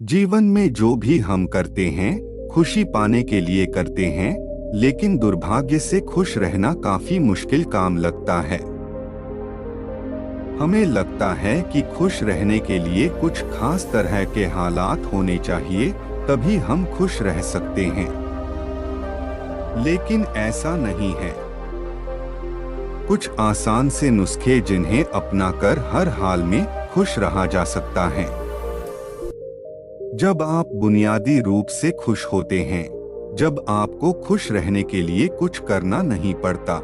जीवन में जो भी हम करते हैं खुशी पाने के लिए करते हैं, लेकिन दुर्भाग्य से खुश रहना काफी मुश्किल काम लगता है। हमें लगता है कि खुश रहने के लिए कुछ खास तरह के हालात होने चाहिए, तभी हम खुश रह सकते हैं। लेकिन ऐसा नहीं है। कुछ आसान से नुस्खे जिन्हें अपनाकर हर हाल में खुश रहा जा सकता है। जब आप बुनियादी रूप से खुश होते हैं, जब आपको खुश रहने के लिए कुछ करना नहीं पड़ता,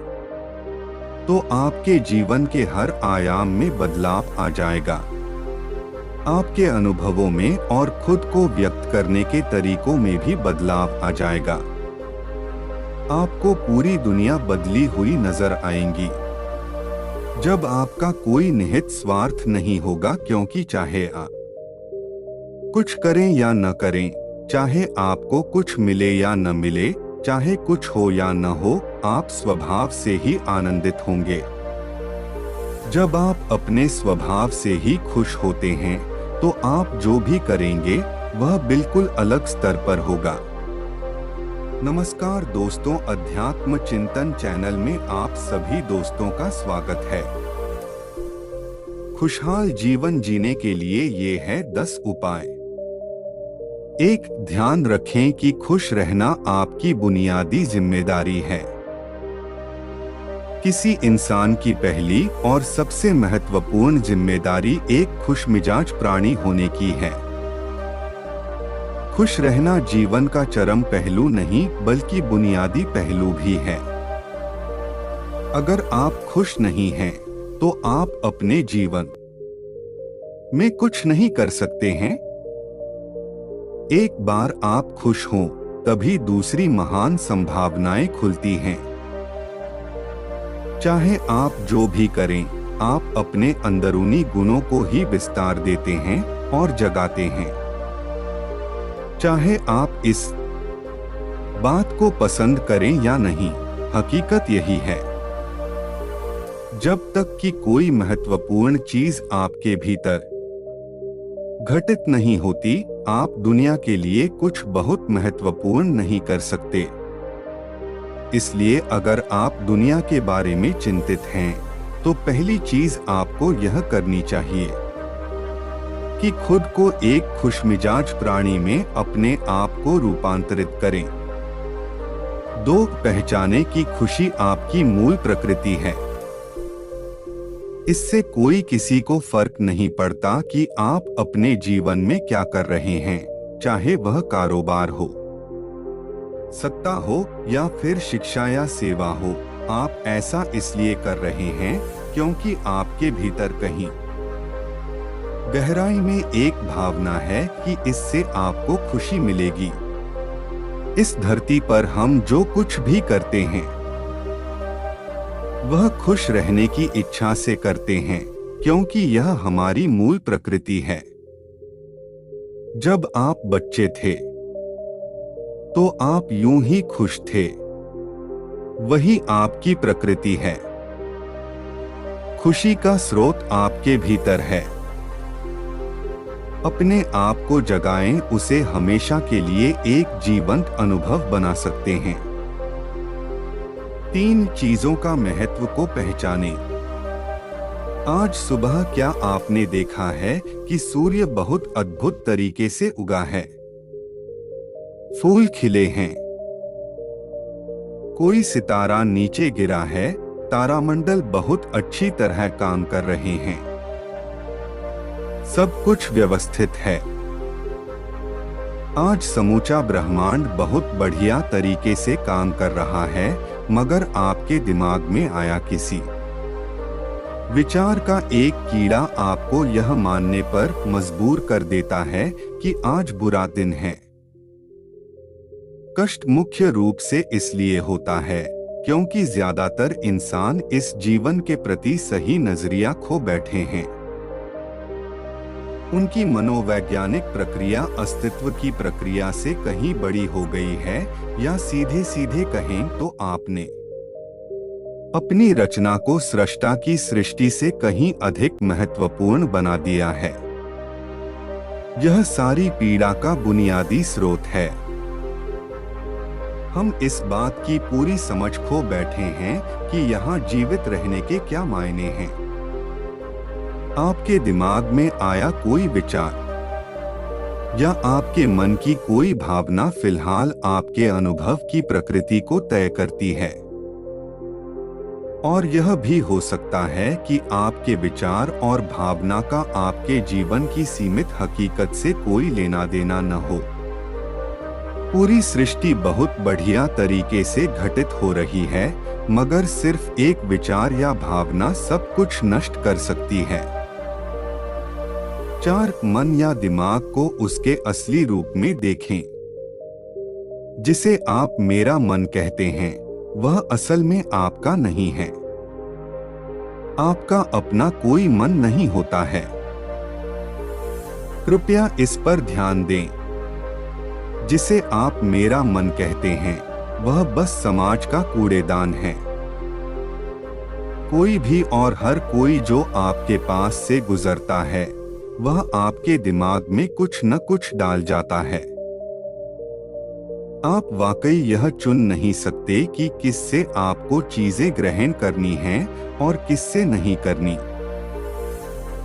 तो आपके जीवन के हर आयाम में बदलाव आ जाएगा। आपके अनुभवों में और खुद को व्यक्त करने के तरीकों में भी बदलाव आ जाएगा। आपको पूरी दुनिया बदली हुई नजर आएंगी। जब आपका कोई निहित स्वार्थ नहीं होगा, क्योंकि चाहे आप कुछ करें या न करें, चाहे आपको कुछ मिले या न मिले, चाहे कुछ हो या न हो, आप स्वभाव से ही आनंदित होंगे। जब आप अपने स्वभाव से ही खुश होते हैं, तो आप जो भी करेंगे वह बिल्कुल अलग स्तर पर होगा। नमस्कार दोस्तों, अध्यात्म चिंतन चैनल में आप सभी दोस्तों का स्वागत है। खुशहाल जीवन जीने के लिए ये है 10 उपाय। 1. ध्यान रखें कि खुश रहना आपकी बुनियादी जिम्मेदारी है। किसी इंसान की पहली और सबसे महत्वपूर्ण जिम्मेदारी एक खुशमिजाज प्राणी होने की है। खुश रहना जीवन का चरम पहलू नहीं, बल्कि बुनियादी पहलू भी है। अगर आप खुश नहीं हैं, तो आप अपने जीवन में कुछ नहीं कर सकते हैं। एक बार आप खुश हों, तभी दूसरी महान संभावनाएं खुलती हैं। चाहे आप जो भी करें, आप अपने अंदरूनी गुणों को ही विस्तार देते हैं और जगाते हैं। चाहे आप इस बात को पसंद करें या नहीं, हकीकत यही है। जब तक कि कोई महत्वपूर्ण चीज आपके भीतर घटित नहीं होती, आप दुनिया के लिए कुछ बहुत महत्वपूर्ण नहीं कर सकते। इसलिए अगर आप दुनिया के बारे में चिंतित हैं, तो पहली चीज आपको यह करनी चाहिए कि खुद को एक खुशमिजाज प्राणी में अपने आप को रूपांतरित करें। 2. पहचानें कि खुशी आपकी मूल प्रकृति है। इससे कोई किसी को फर्क नहीं पड़ता कि आप अपने जीवन में क्या कर रहे हैं, चाहे वह कारोबार हो, सत्ता हो या फिर शिक्षा या सेवा हो। आप ऐसा इसलिए कर रहे हैं क्योंकि आपके भीतर कहीं गहराई में एक भावना है कि इससे आपको खुशी मिलेगी। इस धरती पर हम जो कुछ भी करते हैं, वह खुश रहने की इच्छा से करते हैं, क्योंकि यह हमारी मूल प्रकृति है। जब आप बच्चे थे, तो आप यूं ही खुश थे। वही आपकी प्रकृति है। खुशी का स्रोत आपके भीतर है। अपने आप को जगाएं, उसे हमेशा के लिए एक जीवंत अनुभव बना सकते हैं। 3 चीजों का महत्व को पहचानें। आज सुबह क्या आपने देखा है कि सूर्य बहुत अद्भुत तरीके से उगा है? फूल खिले हैं। कोई सितारा नीचे गिरा है। तारामंडल बहुत अच्छी तरह काम कर रहे हैं। सब कुछ व्यवस्थित है। आज समूचा ब्रह्मांड बहुत बढ़िया तरीके से काम कर रहा है, मगर आपके दिमाग में आया किसी विचार का एक कीड़ा आपको यह मानने पर मजबूर कर देता है कि आज बुरा दिन है। कष्ट मुख्य रूप से इसलिए होता है क्योंकि ज्यादातर इंसान इस जीवन के प्रति सही नजरिया खो बैठे हैं। उनकी मनोवैज्ञानिक प्रक्रिया अस्तित्व की प्रक्रिया से कहीं बड़ी हो गई है, या सीधे सीधे कहें तो आपने अपनी रचना को सृष्टा की सृष्टि से कहीं अधिक महत्वपूर्ण बना दिया है। यह सारी पीड़ा का बुनियादी स्रोत है। हम इस बात की पूरी समझ खो बैठे हैं कि यहाँ जीवित रहने के क्या मायने हैं। आपके दिमाग में आया कोई विचार या आपके मन की कोई भावना फिलहाल आपके अनुभव की प्रकृति को तय करती है। और यह भी हो सकता है कि आपके विचार और भावना का आपके जीवन की सीमित हकीकत से कोई लेना देना न हो। पूरी सृष्टि बहुत बढ़िया तरीके से घटित हो रही है, मगर सिर्फ एक विचार या भावना सब कुछ नष्ट कर सकती है। 4 मन या दिमाग को उसके असली रूप में देखें। जिसे आप मेरा मन कहते हैं, वह असल में आपका नहीं है। आपका अपना कोई मन नहीं होता है। कृपया इस पर ध्यान दें। जिसे आप मेरा मन कहते हैं, वह बस समाज का कूड़ेदान है। कोई भी और हर कोई जो आपके पास से गुजरता है, वह आपके दिमाग में कुछ न कुछ डाल जाता है। आप वाकई यह चुन नहीं सकते कि किससे आपको चीजें ग्रहण करनी हैं और किससे नहीं करनी।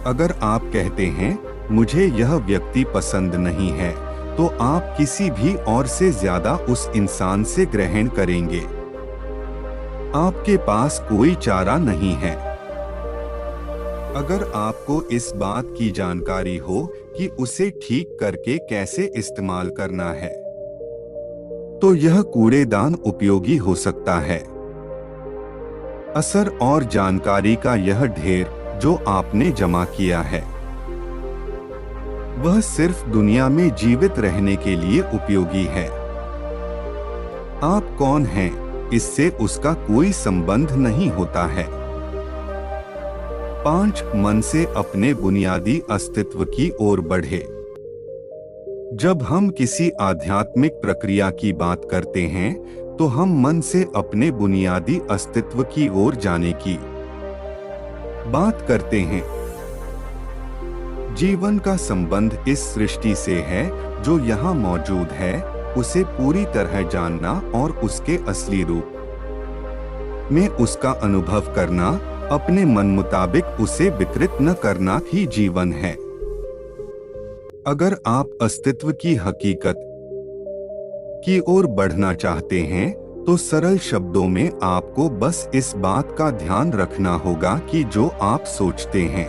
अगर आप कहते हैं, मुझे यह व्यक्ति पसंद नहीं है, तो आप किसी भी और से ज्यादा उस इंसान से ग्रहण करेंगे। आपके पास कोई चारा नहीं है। अगर आपको इस बात की जानकारी हो कि उसे ठीक करके कैसे इस्तेमाल करना है, तो यह कूड़ेदान उपयोगी हो सकता है। असर और जानकारी का यह ढेर जो आपने जमा किया है, वह सिर्फ दुनिया में जीवित रहने के लिए उपयोगी है। आप कौन हैं, इससे उसका कोई संबंध नहीं होता है। 5 मन से अपने बुनियादी अस्तित्व की ओर बढ़े। जब हम किसी आध्यात्मिक प्रक्रिया की बात करते हैं, तो हम मन से अपने बुनियादी अस्तित्व की ओर जाने की बात करते हैं। जीवन का संबंध इस सृष्टि से है जो यहाँ मौजूद है, उसे पूरी तरह जानना और उसके असली रूप में उसका अनुभव करना, अपने मन मुताबिक उसे विकृत न करना ही जीवन है। अगर आप अस्तित्व की हकीकत की ओर बढ़ना चाहते हैं, तो सरल शब्दों में आपको बस इस बात का ध्यान रखना होगा कि जो आप सोचते हैं,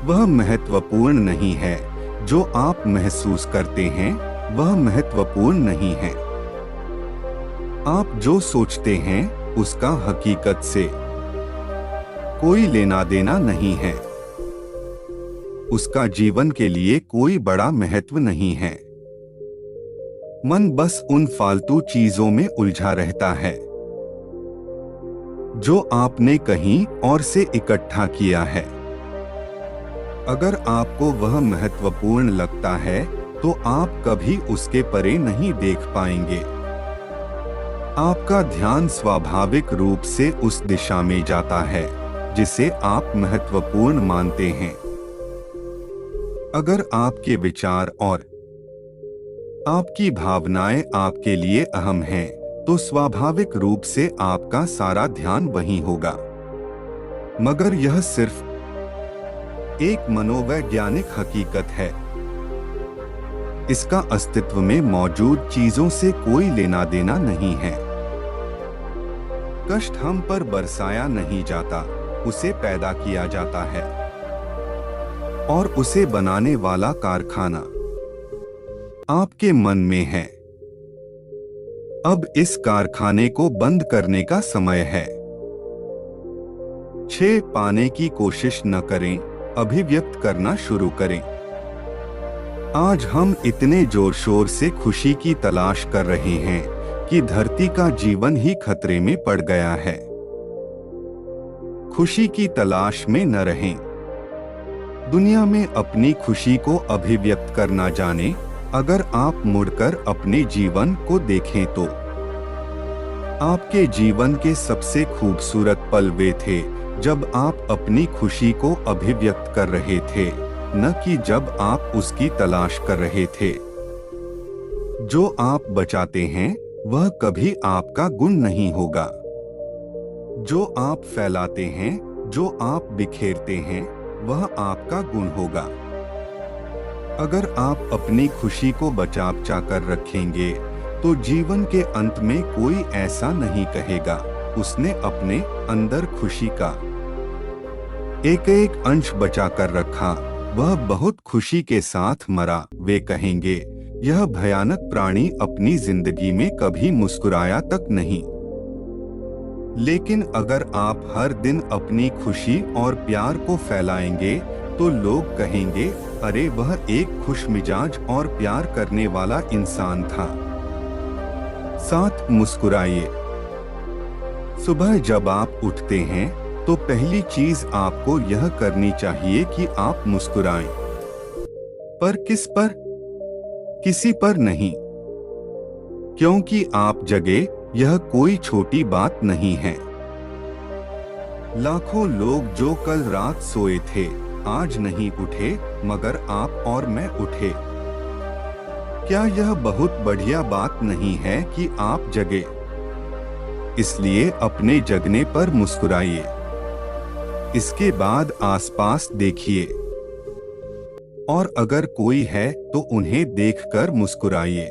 वह महत्वपूर्ण नहीं है। जो आप महसूस करते हैं, वह महत्वपूर्ण नहीं है। आप जो सोचते हैं, उसका हकीकत से कोई लेना देना नहीं है। उसका जीवन के लिए कोई बड़ा महत्व नहीं है। मन बस उन फालतू चीजों में उलझा रहता है जो आपने कहीं और से इकट्ठा किया है। अगर आपको वह महत्वपूर्ण लगता है, तो आप कभी उसके परे नहीं देख पाएंगे। आपका ध्यान स्वाभाविक रूप से उस दिशा में जाता है जिसे आप महत्वपूर्ण मानते हैं। अगर आपके विचार और आपकी भावनाएं आपके लिए अहम हैं, तो स्वाभाविक रूप से आपका सारा ध्यान वहीं होगा। मगर यह सिर्फ एक मनोवैज्ञानिक हकीकत है। इसका अस्तित्व में मौजूद चीजों से कोई लेना देना नहीं है। कष्ट हम पर बरसाया नहीं जाता, उसे पैदा किया जाता है। और उसे बनाने वाला कारखाना आपके मन में है। अब इस कारखाने को बंद करने का समय है। 6 पाने की कोशिश न करें, अभिव्यक्त करना शुरू करें। आज हम इतने जोर शोर से खुशी की तलाश कर रहे हैं कि धरती का जीवन ही खतरे में पड़ गया है। खुशी की तलाश में न रहें। दुनिया में अपनी खुशी को अभिव्यक्त करना जाने। अगर आप मुड़कर अपने जीवन को देखें, तो आपके जीवन के सबसे खूबसूरत पल वे थे जब आप अपनी खुशी को अभिव्यक्त कर रहे थे। न कि जब आप उसकी तलाश कर रहे थे। जो आप बचाते हैं वह कभी आपका गुण नहीं होगा। जो आप फैलाते हैं, जो आप बिखेरते हैं, वह आपका गुण होगा। अगर आप अपनी खुशी को बचा कर रखेंगे तो जीवन के अंत में कोई ऐसा नहीं कहेगा, उसने अपने अंदर खुशी का एक एक अंश बचा कर रखा, वह बहुत खुशी के साथ मरा। वे कहेंगे, यह भयानक प्राणी अपनी जिंदगी में कभी मुस्कुराया तक नहीं। लेकिन अगर आप हर दिन अपनी खुशी और प्यार को फैलाएंगे तो लोग कहेंगे, अरे वह एक खुशमिजाज और प्यार करने वाला इंसान था। 7 मुस्कुराइए। सुबह जब आप उठते हैं तो पहली चीज आपको यह करनी चाहिए कि आप मुस्कुराएं। पर किस पर? किसी पर नहीं, क्योंकि आप जगे, यह कोई छोटी बात नहीं है। लाखों लोग जो कल रात सोए थे आज नहीं उठे, मगर आप और मैं उठे। क्या यह बहुत बढ़िया बात नहीं है कि आप जगे? इसलिए अपने जगने पर मुस्कुराइए। इसके बाद आसपास देखिए और अगर कोई है तो उन्हें देखकर मुस्कुराइए।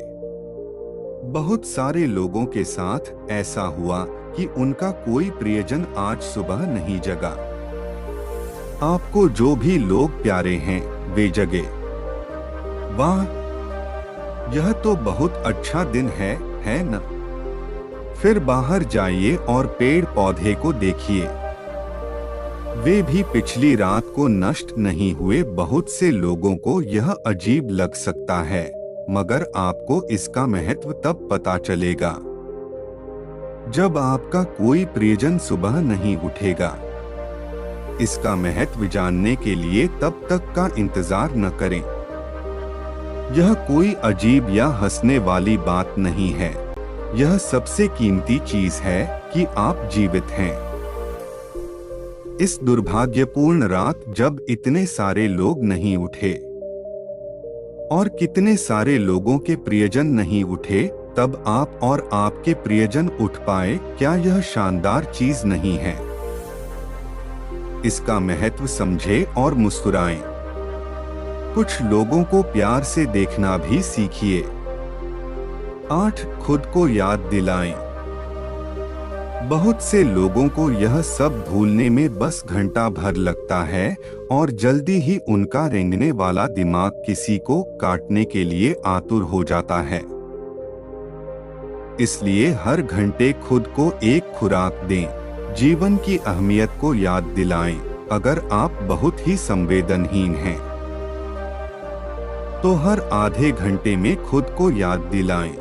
बहुत सारे लोगों के साथ ऐसा हुआ कि उनका कोई प्रियजन आज सुबह नहीं जगा। आपको जो भी लोग प्यारे हैं वे जगे। वाह, यह तो बहुत अच्छा दिन है न? फिर बाहर जाइए और पेड़ पौधे को देखिए। वे भी पिछली रात को नष्ट नहीं हुए। बहुत से लोगों को यह अजीब लग सकता है, मगर आपको इसका महत्व तब पता चलेगा जब आपका कोई प्रियजन सुबह नहीं उठेगा। इसका महत्व जानने के लिए तब तक का इंतजार न करें। यह कोई अजीब या हंसने वाली बात नहीं है। यह सबसे कीमती चीज है कि आप जीवित हैं। इस दुर्भाग्यपूर्ण रात जब इतने सारे लोग नहीं उठे और कितने सारे लोगों के प्रियजन नहीं उठे, तब आप और आपके प्रियजन उठ पाए, क्या यह शानदार चीज नहीं है? इसका महत्व समझे और मुस्कुराएं। कुछ लोगों को प्यार से देखना भी सीखिए। 8 खुद को याद दिलाएं। बहुत से लोगों को यह सब भूलने में बस घंटा भर लगता है और जल्दी ही उनका रेंगने वाला दिमाग किसी को काटने के लिए आतुर हो जाता है। इसलिए हर घंटे खुद को एक खुराक दें। जीवन की अहमियत को याद दिलाएं। अगर आप बहुत ही संवेदनहीन हैं तो हर आधे घंटे में खुद को याद दिलाएं।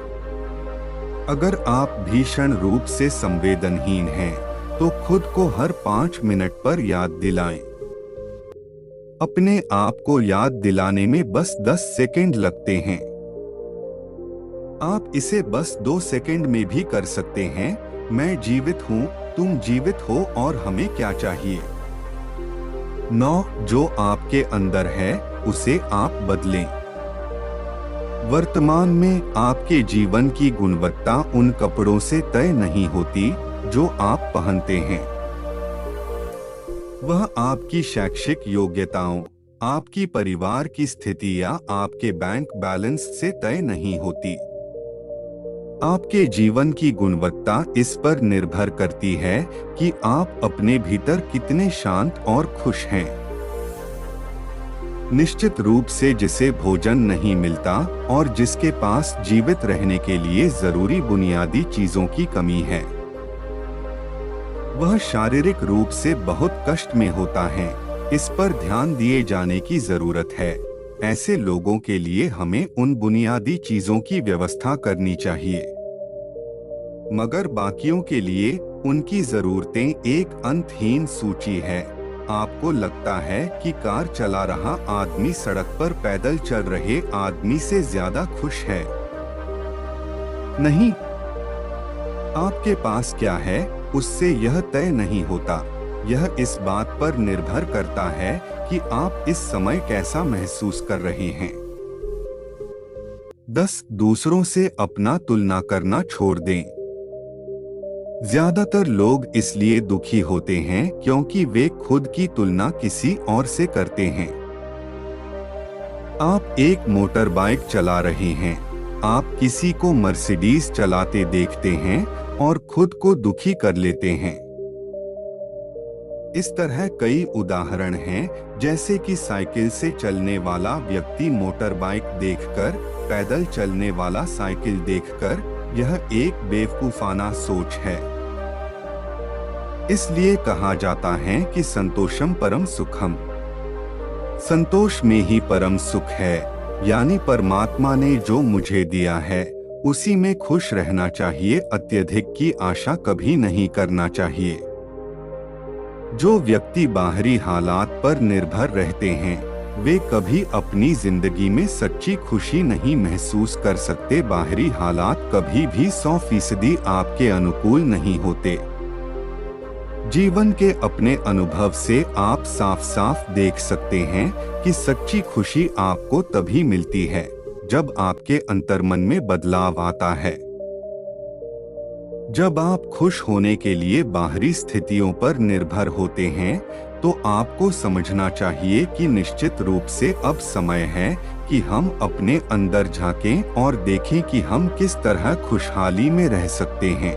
अगर आप भीषण रूप से संवेदनहीन हैं तो खुद को हर 5 मिनट पर याद दिलाएं। अपने आप को याद दिलाने में बस 10 सेकंड लगते हैं। आप इसे बस 2 सेकंड में भी कर सकते हैं। मैं जीवित हूँ, तुम जीवित हो और हमें क्या चाहिए। 9 जो आपके अंदर है उसे आप बदलें। वर्तमान में आपके जीवन की गुणवत्ता उन कपड़ों से तय नहीं होती जो आप पहनते हैं। वह आपकी शैक्षिक योग्यताओं, आपकी परिवार की स्थिति या आपके बैंक बैलेंस से तय नहीं होती। आपके जीवन की गुणवत्ता इस पर निर्भर करती है कि आप अपने भीतर कितने शांत और खुश हैं। निश्चित रूप से जिसे भोजन नहीं मिलता और जिसके पास जीवित रहने के लिए जरूरी बुनियादी चीजों की कमी है, वह शारीरिक रूप से बहुत कष्ट में होता है। इस पर ध्यान दिए जाने की जरूरत है। ऐसे लोगों के लिए हमें उन बुनियादी चीजों की व्यवस्था करनी चाहिए, मगर बाकियों के लिए उनकी जरूरतें एक अंतहीन सूची है। आपको लगता है कि कार चला रहा आदमी सड़क पर पैदल चल रहे आदमी से ज्यादा खुश है। नहीं, आपके पास क्या है उससे यह तय नहीं होता। यह इस बात पर निर्भर करता है कि आप इस समय कैसा महसूस कर रहे हैं। 10. दूसरों से अपना तुलना करना छोड़ दें। ज्यादातर लोग इसलिए दुखी होते हैं क्योंकि वे खुद की तुलना किसी और से करते हैं। आप एक मोटर बाइक चला रहे हैं, आप किसी को मर्सिडीज चलाते देखते हैं और खुद को दुखी कर लेते हैं। इस तरह कई उदाहरण हैं, जैसे कि साइकिल से चलने वाला व्यक्ति मोटर बाइक देखकर, पैदल चलने वाला साइकिल देखकर। यह एक बेवकूफाना सोच है। इसलिए कहा जाता है कि संतोषम परम सुखम। संतोष में ही परम सुख है, यानी परमात्मा ने जो मुझे दिया है उसी में खुश रहना चाहिए। अत्यधिक की आशा कभी नहीं करना चाहिए। जो व्यक्ति बाहरी हालात पर निर्भर रहते हैं वे कभी अपनी जिंदगी में सच्ची खुशी नहीं महसूस कर सकते। बाहरी हालात कभी भी 100% आपके अनुकूल नहीं होते। जीवन के अपने अनुभव से आप साफ साफ देख सकते हैं कि सच्ची खुशी आपको तभी मिलती है जब आपके अंतर्मन में बदलाव आता है। जब आप खुश होने के लिए बाहरी स्थितियों पर निर्भर होते हैं तो आपको समझना चाहिए कि निश्चित रूप से अब समय है कि हम अपने अंदर झांकें और देखें कि हम किस तरह खुशहाली में रह सकते हैं,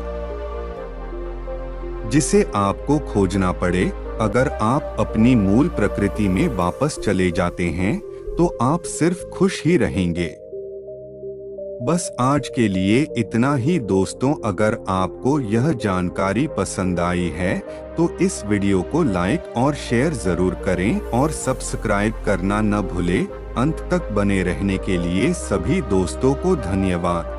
जिसे आपको खोजना पड़े। अगर आप अपनी मूल प्रकृति में वापस चले जाते हैं तो आप सिर्फ खुश ही रहेंगे। बस आज के लिए इतना ही दोस्तों। अगर आपको यह जानकारी पसंद आई है तो इस वीडियो को लाइक और शेयर जरूर करें और सब्सक्राइब करना न भूलें। अंत तक बने रहने के लिए सभी दोस्तों को धन्यवाद।